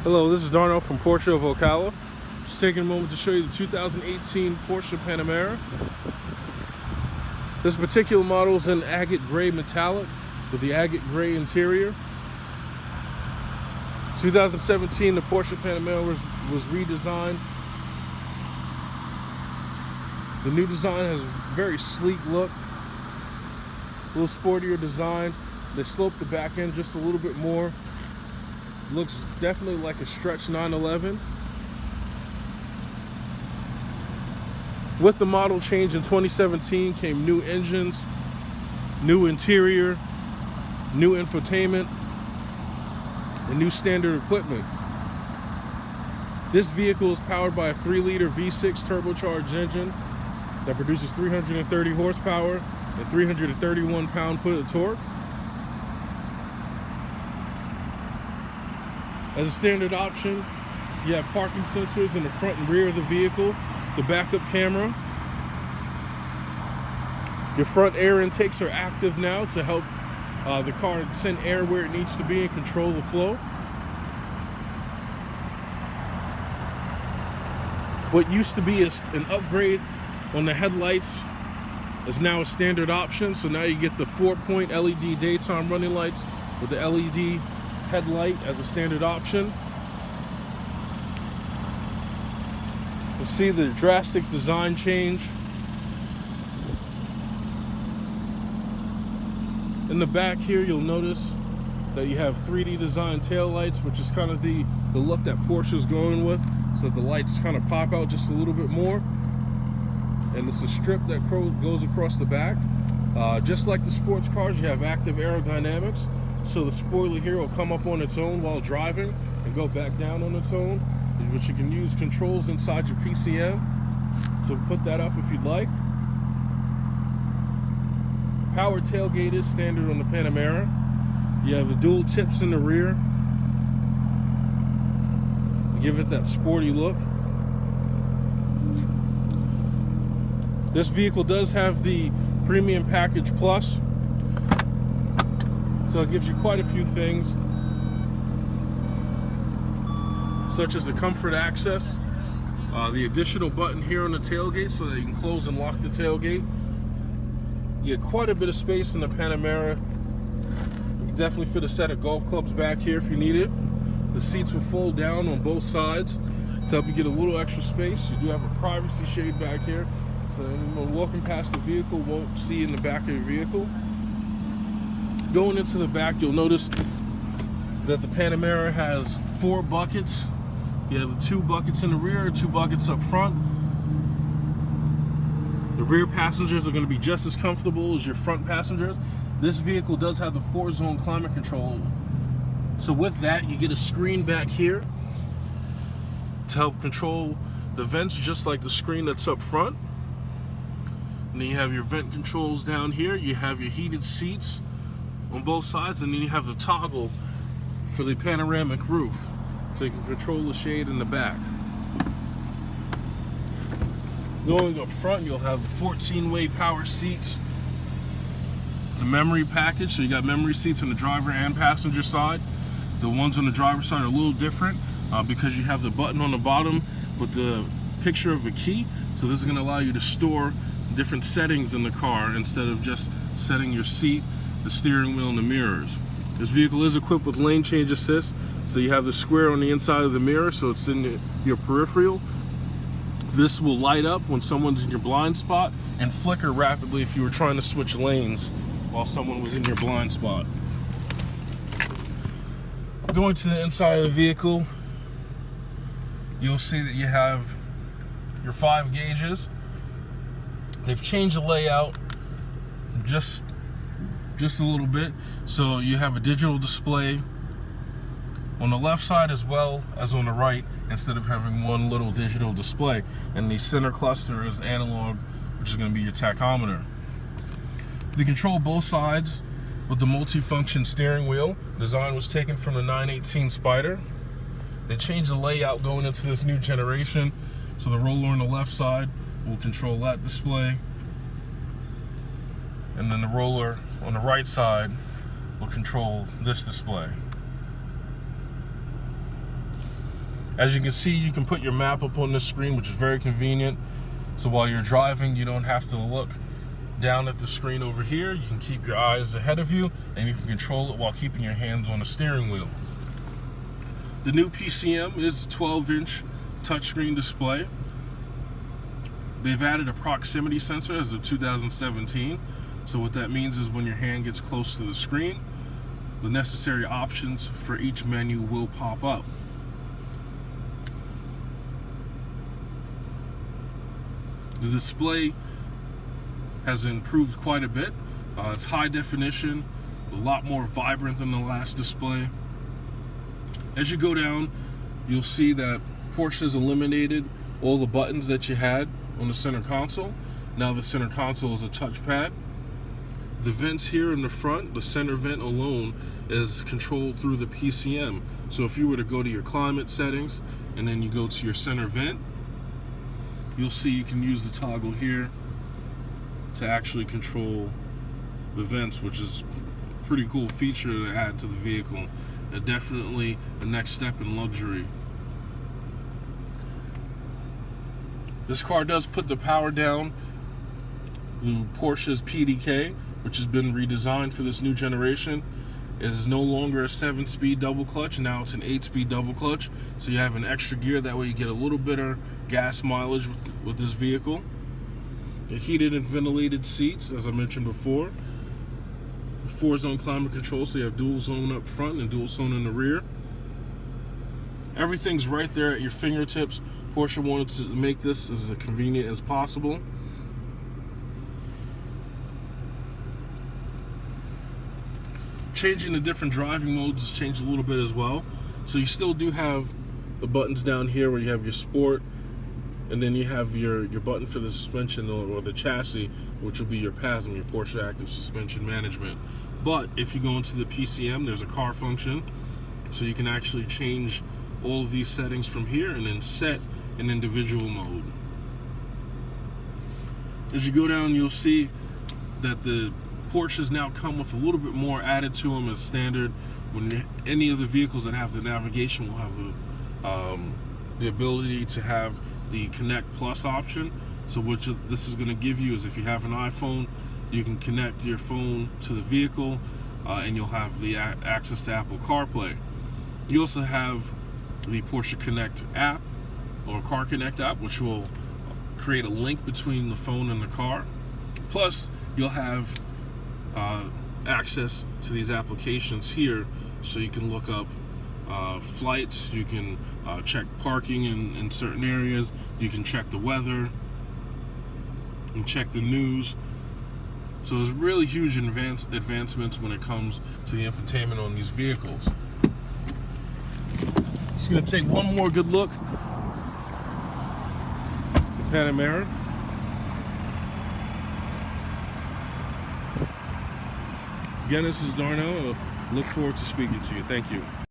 Hello, this is Darnell from Porsche of Ocala. Just taking a moment to show you the 2018 Porsche Panamera. This particular model is in agate gray metallic with the agate gray interior. 2017, the Porsche Panamera was redesigned. The new design has a very sleek look, a little sportier design. They sloped the back end just a little bit more. Looks definitely like a stretch 911. With the model change in 2017 came new engines, new interior, new infotainment, and new standard equipment. This vehicle is powered by a 3-liter V6 turbocharged engine that produces 330 horsepower and 331 pound-foot of torque. As a standard option, you have parking sensors in the front and rear of the vehicle, the backup camera. Your front air intakes are active now to help the car send air where it needs to be and control the flow. What used to be an upgrade on the headlights is now a standard option. So now you get the 4-point LED daytime running lights with the LED headlight as a standard option. You'll see the drastic design change. In the back here, you'll notice that you have 3D design tail lights, which is kind of the look that Porsche is going with, so that the lights kind of pop out just a little bit more. And it's a strip that goes across the back. Just like the sports cars, you have active aerodynamics. So the spoiler here will come up on its own while driving and go back down on its own, which you can use controls inside your PCM to put that up if you'd like. Power tailgate is standard on the Panamera. You have the dual tips in the rear to give it that sporty look. This vehicle does have the Premium Package Plus, so it gives you quite a few things, such as the comfort access, the additional button here on the tailgate so that you can close and lock the tailgate. You get quite a bit of space in the Panamera. You can definitely fit a set of golf clubs back here if you need it. The seats will fold down on both sides to help you get a little extra space. You do have a privacy shade back here, so anyone walking past the vehicle won't see in the back of your vehicle. Going into the back, you'll notice that the Panamera has 4 buckets. You have 2 buckets in the rear, 2 buckets up front. The rear passengers are going to be just as comfortable as your front passengers. This vehicle does have the 4-zone climate control. So with that, you get a screen back here to help control the vents, just like the screen that's up front. And then you have your vent controls down here. You have your heated seats on both sides, and then you have the toggle for the panoramic roof, so you can control the shade in the back. Going up front, you'll have the 14-way power seats, the memory package, so you got memory seats on the driver and passenger side. The ones on the driver's side are a little different because you have the button on the bottom with the picture of a key, so this is going to allow you to store different settings in the car instead of just setting your seat, the steering wheel, and the mirrors. This vehicle is equipped with lane change assist, so you have the square on the inside of the mirror, so it's in your peripheral. This will light up when someone's in your blind spot and flicker rapidly if you were trying to switch lanes while someone was in your blind spot. Going to the inside of the vehicle, you'll see that you have your 5 gauges. They've changed the layout just a little bit, so you have a digital display on the left side as well as on the right, instead of having one little digital display. And the center cluster is analog, which is going to be your tachometer. They control both sides with the multi-function steering wheel. Design was taken from the 918 Spider. They changed the layout going into this new generation, so the roller on the left side will control that display, and then the roller on the right side will control this display. As you can see, you can put your map up on the screen, which is very convenient. So while you're driving, you don't have to look down at the screen over here. You can keep your eyes ahead of you, and you can control it while keeping your hands on the steering wheel. The new PCM is a 12-inch touchscreen display. They've added a proximity sensor as of 2017. So what that means is when your hand gets close to the screen, the necessary options for each menu will pop up. The display has improved quite a bit. It's high definition, a lot more vibrant than the last display. As you go down, you'll see that Porsche has eliminated all the buttons that you had on the center console. Now the center console is a touchpad. The vents here in the front, the center vent alone, is controlled through the PCM. So if you were to go to your climate settings and then you go to your center vent, you'll see you can use the toggle here to actually control the vents, which is a pretty cool feature to add to the vehicle. And definitely the next step in luxury. This car does put the power down through Porsche's PDK, which has been redesigned for this new generation. It is no longer a 7-speed double clutch, now it's an 8-speed double clutch. So you have an extra gear, that way you get a little bit of gas mileage with this vehicle. The heated and ventilated seats, as I mentioned before. 4-zone climate control, so you have dual zone up front and dual zone in the rear. Everything's right there at your fingertips. Porsche wanted to make this as convenient as possible. Changing the different driving modes has changed a little bit as well. So you still do have the buttons down here where you have your sport, and then you have your button for the suspension or the chassis, which will be your PASM, your Porsche Active Suspension Management. But if you go into the PCM, there's a car function, so you can actually change all of these settings from here and then set an individual mode. As you go down, you'll see that the Porsches now come with a little bit more added to them as standard. When any of the vehicles that have the navigation will have the ability to have the Connect Plus option. So what this is going to give you is, if you have an iPhone, you can connect your phone to the vehicle and you'll have the access to Apple CarPlay. You also have the Porsche Connect app, or Car Connect app, which will create a link between the phone and the car. Plus, you'll have access to these applications here, so you can look up flights, you can check parking in certain areas, you can check the weather, and check the news. So there's really huge advancements when it comes to the infotainment on these vehicles. Just going to take one more good look at the Panamera. Again, this is Darnell. Look forward to speaking to you. Thank you.